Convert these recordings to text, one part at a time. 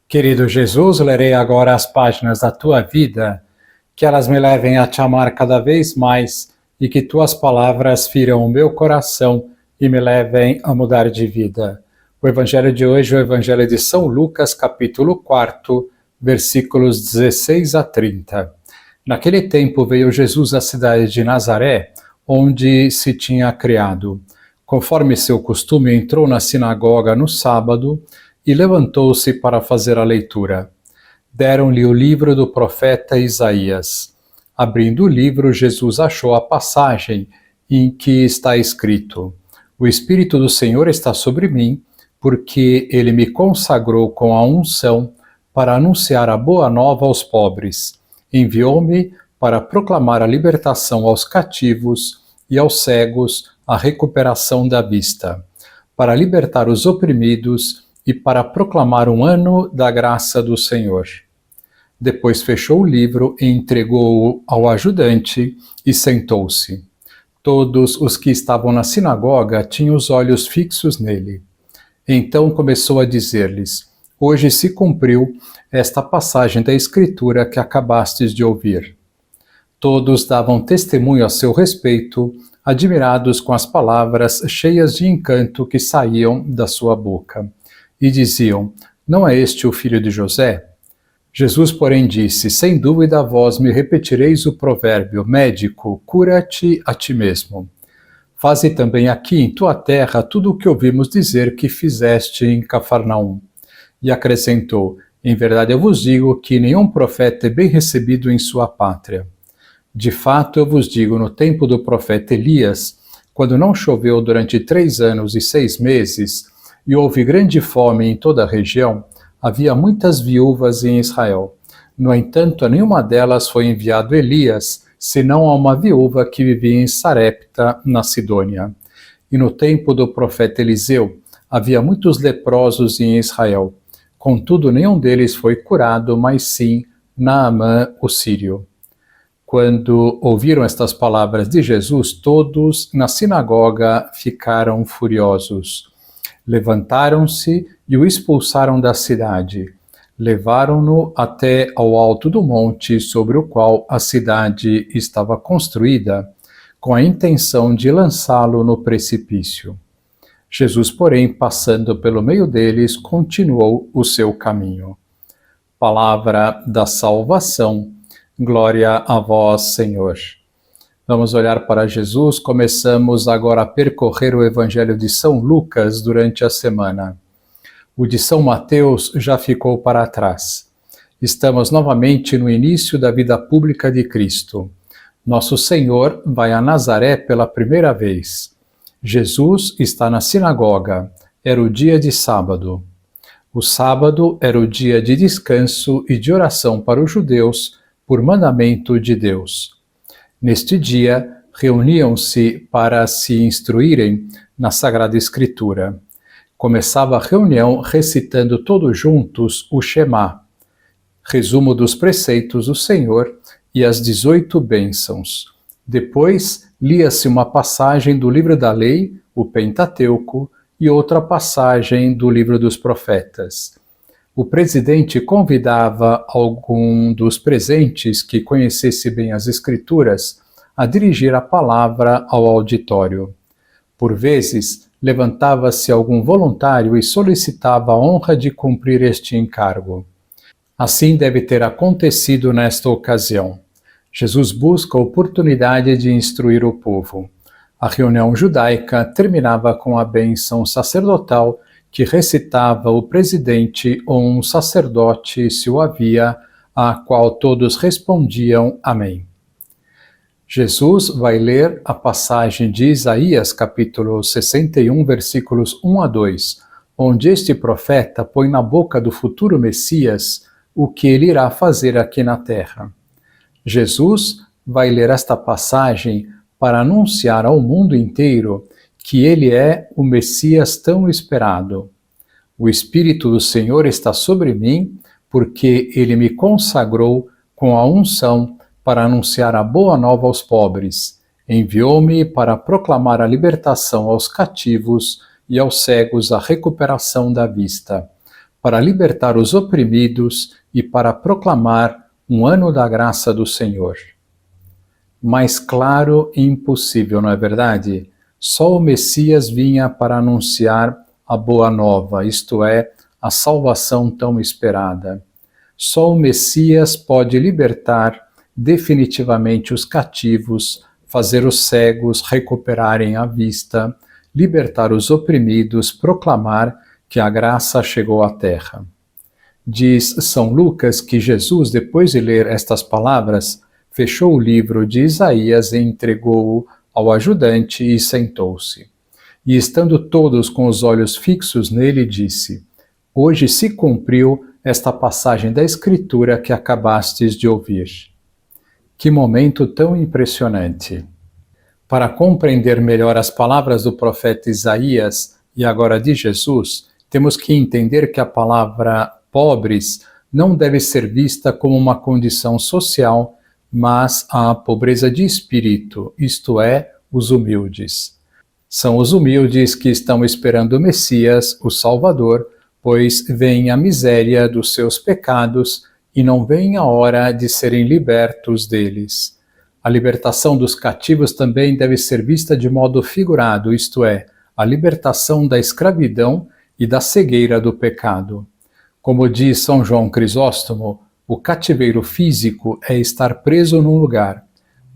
Querido Jesus, lerei agora as páginas da tua vida, que elas me levem a te amar cada vez mais e que tuas palavras firam o meu coração e me levem a mudar de vida. O evangelho de hoje é o evangelho de São Lucas, capítulo 4, versículos 16 a 30. Naquele tempo veio Jesus à cidade de Nazaré, onde se tinha criado. Conforme seu costume, entrou na sinagoga no sábado e levantou-se para fazer a leitura. Deram-lhe o livro do profeta Isaías. Abrindo o livro, Jesus achou a passagem em que está escrito: O Espírito do Senhor está sobre mim, porque ele me consagrou com a unção para anunciar a boa nova aos pobres. Enviou-me para proclamar a libertação aos cativos e aos cegos a recuperação da vista, para libertar os oprimidos e para proclamar um ano da graça do Senhor. Depois fechou o livro e entregou-o ao ajudante e sentou-se. Todos os que estavam na sinagoga tinham os olhos fixos nele. Então começou a dizer-lhes: Hoje se cumpriu esta passagem da Escritura que acabastes de ouvir. Todos davam testemunho a seu respeito, admirados com as palavras cheias de encanto que saíam da sua boca. E diziam: Não é este o filho de José? Jesus, porém, disse: Sem dúvida vós me repetireis o provérbio: Médico, cura-te a ti mesmo. Faze também aqui em tua terra tudo o que ouvimos dizer que fizeste em Cafarnaum. E acrescentou: Em verdade eu vos digo que nenhum profeta é bem recebido em sua pátria. De fato eu vos digo, no tempo do profeta Elias, quando não choveu durante 3 anos e 6 meses, e houve grande fome em toda a região, havia muitas viúvas em Israel. No entanto, a nenhuma delas foi enviado Elias, senão a uma viúva que vivia em Sarepta, na Sidônia. E no tempo do profeta Eliseu, havia muitos leprosos em Israel. Contudo, nenhum deles foi curado, mas sim Naamã, o sírio. Quando ouviram estas palavras de Jesus, todos na sinagoga ficaram furiosos. Levantaram-se e o expulsaram da cidade. Levaram-no até ao alto do monte sobre o qual a cidade estava construída, com a intenção de lançá-lo no precipício. Jesus, porém, passando pelo meio deles, continuou o seu caminho. Palavra da salvação. Glória a vós, Senhor. Vamos olhar para Jesus. Começamos agora a percorrer o Evangelho de São Lucas durante a semana. O de São Mateus já ficou para trás. Estamos novamente no início da vida pública de Cristo. Nosso Senhor vai a Nazaré pela primeira vez. Jesus está na sinagoga. Era o dia de sábado. O sábado era o dia de descanso e de oração para os judeus, por mandamento de Deus. Neste dia, reuniam-se para se instruírem na Sagrada Escritura. Começava a reunião recitando todos juntos o Shema, resumo dos preceitos do Senhor e as 18 bênçãos. Depois, lia-se uma passagem do livro da lei, o Pentateuco, e outra passagem do livro dos profetas. O presidente convidava algum dos presentes que conhecesse bem as Escrituras a dirigir a palavra ao auditório. Por vezes, levantava-se algum voluntário e solicitava a honra de cumprir este encargo. Assim deve ter acontecido nesta ocasião. Jesus busca a oportunidade de instruir o povo. A reunião judaica terminava com a bênção sacerdotal que recitava o presidente ou um sacerdote, se o havia, a qual todos respondiam Amém. Jesus vai ler a passagem de Isaías, capítulo 61, versículos 1 a 2, onde este profeta põe na boca do futuro Messias o que ele irá fazer aqui na terra. Jesus vai ler esta passagem para anunciar ao mundo inteiro que ele é o Messias tão esperado. O Espírito do Senhor está sobre mim, porque ele me consagrou com a unção para anunciar a boa nova aos pobres. Enviou-me para proclamar a libertação aos cativos e aos cegos a recuperação da vista, para libertar os oprimidos e para proclamar um ano da graça do Senhor. Mais claro e impossível, não é verdade? Só o Messias vinha para anunciar a boa nova, isto é, a salvação tão esperada. Só o Messias pode libertar definitivamente os cativos, fazer os cegos recuperarem a vista, libertar os oprimidos, proclamar que a graça chegou à terra. Diz São Lucas que Jesus, depois de ler estas palavras, fechou o livro de Isaías e entregou-o ao ajudante e sentou-se. E estando todos com os olhos fixos nele, disse: Hoje se cumpriu esta passagem da Escritura que acabastes de ouvir. Que momento tão impressionante! Para compreender melhor as palavras do profeta Isaías e agora de Jesus, temos que entender que a palavra pobres não deve ser vista como uma condição social, mas a pobreza de espírito, isto é, os humildes. São os humildes que estão esperando o Messias, o Salvador, pois vem a miséria dos seus pecados e não vem a hora de serem libertos deles. A libertação dos cativos também deve ser vista de modo figurado, isto é, a libertação da escravidão e da cegueira do pecado. Como diz São João Crisóstomo, o cativeiro físico é estar preso num lugar,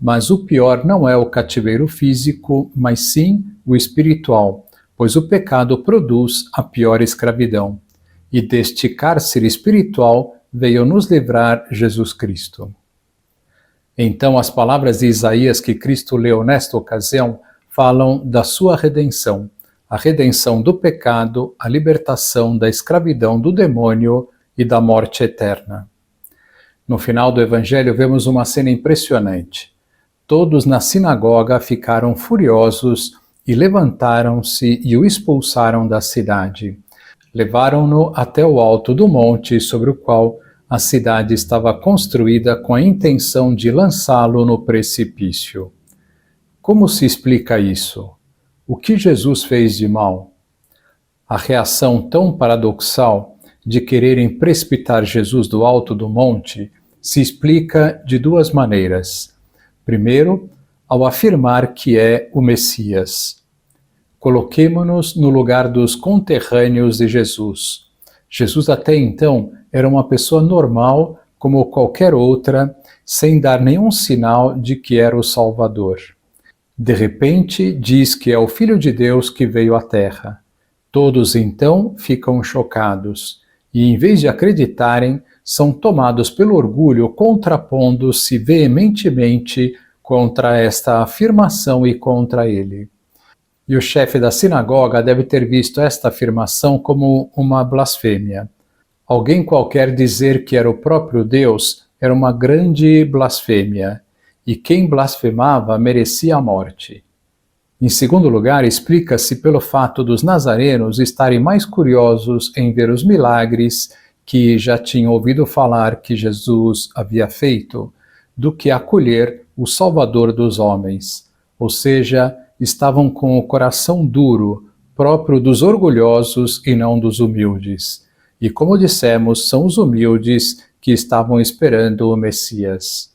mas o pior não é o cativeiro físico, mas sim o espiritual, pois o pecado produz a pior escravidão. E deste cárcere espiritual veio nos livrar Jesus Cristo. Então, as palavras de Isaías que Cristo leu nesta ocasião falam da sua redenção, a redenção do pecado, a libertação da escravidão do demônio e da morte eterna. No final do Evangelho vemos uma cena impressionante. Todos na sinagoga ficaram furiosos e levantaram-se e o expulsaram da cidade. Levaram-no até o alto do monte sobre o qual a cidade estava construída com a intenção de lançá-lo no precipício. Como se explica isso? O que Jesus fez de mal? A reação tão paradoxal de quererem precipitar Jesus do alto do monte se explica de duas maneiras. Primeiro, ao afirmar que é o Messias. Coloquemo-nos no lugar dos conterrâneos de Jesus. Jesus até então era uma pessoa normal como qualquer outra, sem dar nenhum sinal de que era o Salvador. De repente, diz que é o Filho de Deus que veio à Terra. Todos então ficam chocados e, em vez de acreditarem, são tomados pelo orgulho, contrapondo-se veementemente contra esta afirmação e contra ele. E o chefe da sinagoga deve ter visto esta afirmação como uma blasfêmia. Alguém qualquer dizer que era o próprio Deus era uma grande blasfêmia, e quem blasfemava merecia a morte. Em segundo lugar, explica-se pelo fato dos nazarenos estarem mais curiosos em ver os milagres que já tinham ouvido falar que Jesus havia feito, do que acolher o Salvador dos homens. Ou seja, estavam com o coração duro, próprio dos orgulhosos e não dos humildes. E como dissemos, são os humildes que estavam esperando o Messias.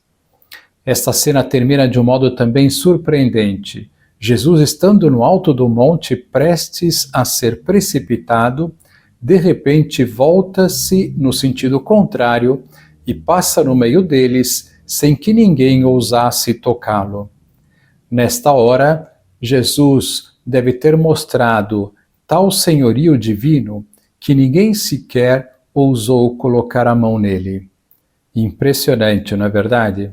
Esta cena termina de um modo também surpreendente. Jesus, estando no alto do monte, prestes a ser precipitado, de repente volta-se no sentido contrário e passa no meio deles, sem que ninguém ousasse tocá-lo. Nesta hora, Jesus deve ter mostrado tal senhorio divino que ninguém sequer ousou colocar a mão nele. Impressionante, não é verdade?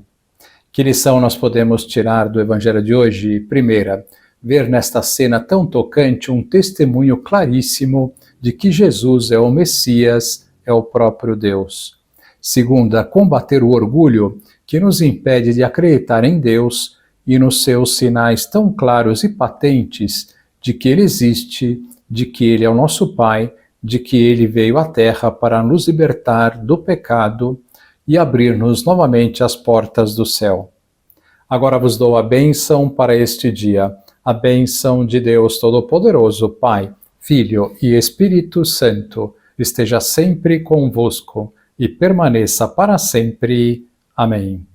Que lição nós podemos tirar do Evangelho de hoje? Primeira, ver nesta cena tão tocante um testemunho claríssimo de que Jesus é o Messias, é o próprio Deus. Segunda, combater o orgulho que nos impede de acreditar em Deus e nos seus sinais tão claros e patentes de que Ele existe, de que Ele é o nosso Pai, de que Ele veio à Terra para nos libertar do pecado e abrir-nos novamente as portas do céu. Agora vos dou a bênção para este dia, a bênção de Deus Todo-Poderoso, Pai, Filho e Espírito Santo, esteja sempre convosco e permaneça para sempre. Amém.